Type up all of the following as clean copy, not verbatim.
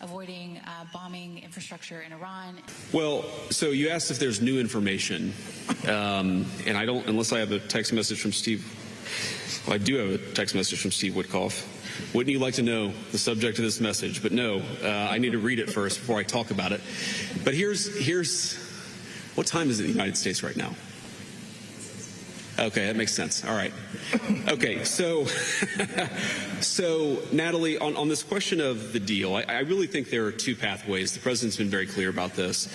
avoiding bombing infrastructure in Iran. Well, so you asked if there's new information, and I don't, unless I have a text message from Steve. Well, I do have a text message from Steve Witkoff. Wouldn't you like to know the subject of this message? But no, I need to read it first before I talk about it. But here's what time is it in the United States right now? Okay, that makes sense. All right. Okay, so Natalie, on this question of the deal, I really think there are two pathways. The president's been very clear about this.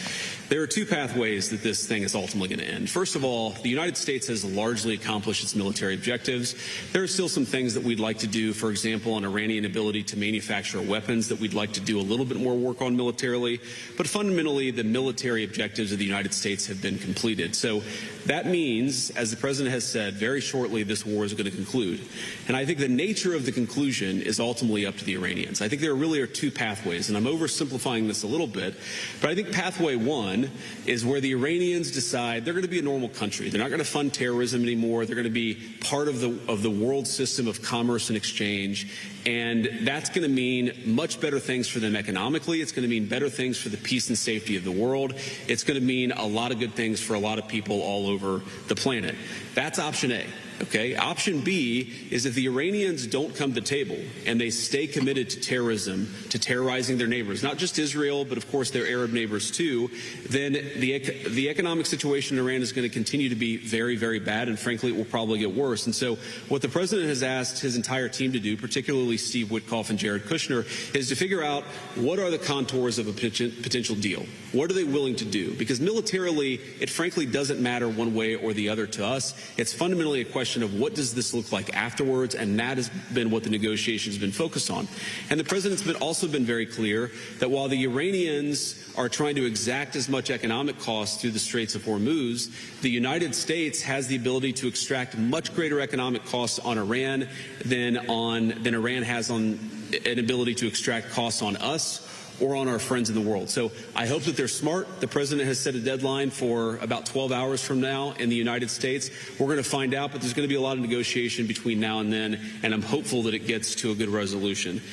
There are two pathways that this thing is ultimately going to end. First of all, the United States has largely accomplished its military objectives. There are still some things that we'd like to do, for example, on Iranian ability to manufacture weapons that we'd like to do a little bit more work on militarily. But fundamentally, the military objectives of the United States have been completed. So that means, as the president has said, very shortly this war is going to conclude. And I think the nature of the conclusion is ultimately up to the Iranians. I think there really are two pathways, and I'm oversimplifying this a little bit, but I think pathway one is where the Iranians decide they're going to be a normal country. They're not going to fund terrorism anymore. They're going to be part of the world system of commerce and exchange, and that's going to mean much better things for them economically. It's going to mean better things for the peace and safety of the world. It's going to mean a lot of good things for a lot of people all over the planet. That's option A. Okay. Option B is if the Iranians don't come to the table and they stay committed to terrorism, to terrorizing their neighbors, not just Israel, but of course their Arab neighbors too, then the economic situation in Iran is going to continue to be very, very bad, and frankly, it will probably get worse. And so what the president has asked his entire team to do, particularly Steve Witkoff and Jared Kushner, is to figure out what are the contours of a potential deal. What are they willing to do? Because militarily, it frankly doesn't matter one way or the other to us. It's fundamentally a question of what does this look like afterwards, and that has been what the negotiations have been focused on. And the president's also been very clear that while the Iranians are trying to exact as much economic cost through the Straits of Hormuz, the United States has the ability to extract much greater economic costs on Iran than Iran has on an ability to extract costs on us or on our friends in the world. So I hope that they're smart. The president has set a deadline for about 12 hours from now in the United States. We're going to find out, but there's going to be a lot of negotiation between now and then, and I'm hopeful that it gets to a good resolution.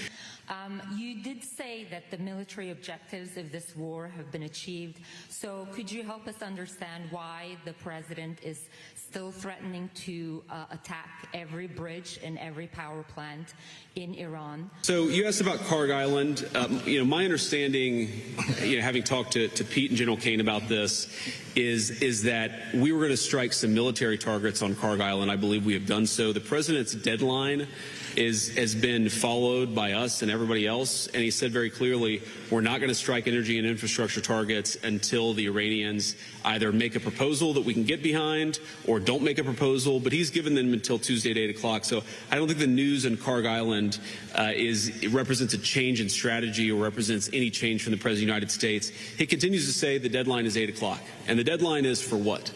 You did say that the military objectives of this war have been achieved. So could you help us understand why the president is still threatening to attack every bridge and every power plant in Iran? So you asked about Kharg Island. My understanding, having talked to Pete and General Kane about this, is that we were going to strike some military targets on Kharg Island. I believe we have done so. The president's deadline has been followed by us and everybody else, and he said very clearly, we're not going to strike energy and infrastructure targets until the Iranians either make a proposal that we can get behind or don't make a proposal, but he's given them until Tuesday at 8 o'clock. So I don't think the news in Kharg Island represents a change in strategy or represents any change from the President of the United States. He continues to say the deadline is 8 o'clock, and the deadline is for what?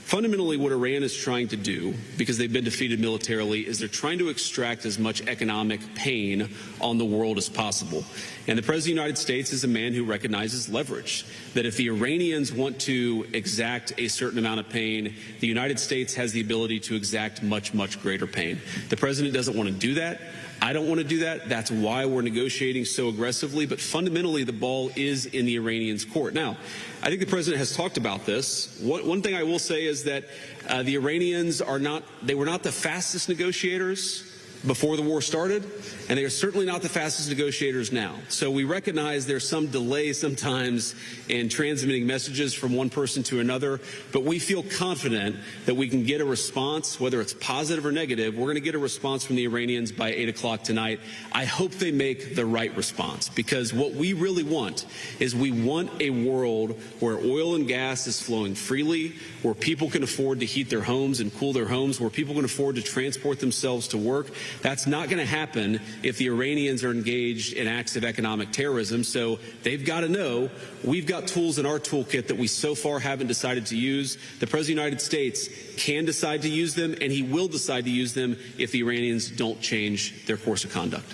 Fundamentally, what Iran is trying to do, because they've been defeated militarily, is they're trying to extract as much economic pain on the world as possible. And the President of the United States is a man who recognizes leverage, that if the Iranians want to exact a certain amount of pain, the United States has the ability to exact much, much greater pain. The President doesn't want to do that. I don't want to do that. That's why we're negotiating so aggressively. But fundamentally, the ball is in the Iranians' court. Now, I think the president has talked about this. One thing I will say is that the Iranians were not the fastest negotiators before the war started, and they are certainly not the fastest negotiators now. So we recognize there's some delay sometimes in transmitting messages from one person to another, but we feel confident that we can get a response, whether it's positive or negative. We're going to get a response from the Iranians by 8 o'clock tonight. I hope they make the right response, because what we really want is we want a world where oil and gas is flowing freely, where people can afford to heat their homes and cool their homes, where people can afford to transport themselves to work. That's not going to happen if the Iranians are engaged in acts of economic terrorism. So they've got to know we've got tools in our toolkit that we so far haven't decided to use. The President of the United States can decide to use them, and he will decide to use them if the Iranians don't change their course of conduct.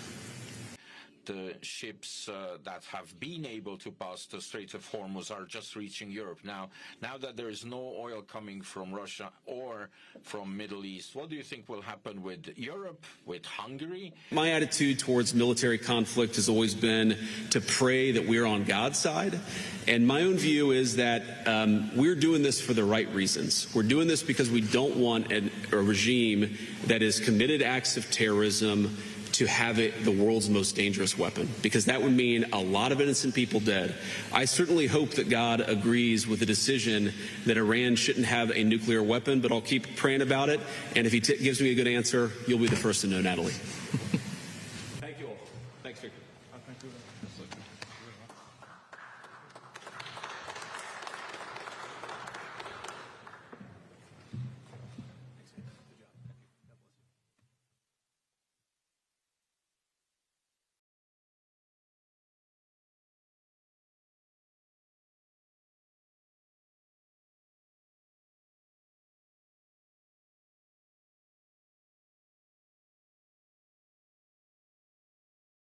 ships that have been able to pass the Strait of Hormuz are just reaching Europe. Now that there is no oil coming from Russia or from Middle East, what do you think will happen with Europe, with Hungary? My attitude towards military conflict has always been to pray that we're on God's side. And my own view is that we're doing this for the right reasons. We're doing this because we don't want a regime that has committed acts of terrorism to have it the world's most dangerous weapon, because that would mean a lot of innocent people dead. I certainly hope that God agrees with the decision that Iran shouldn't have a nuclear weapon, but I'll keep praying about it. And if he gives me a good answer, you'll be the first to know, Natalie. Thank you all. Thanks, Victor. Thank you.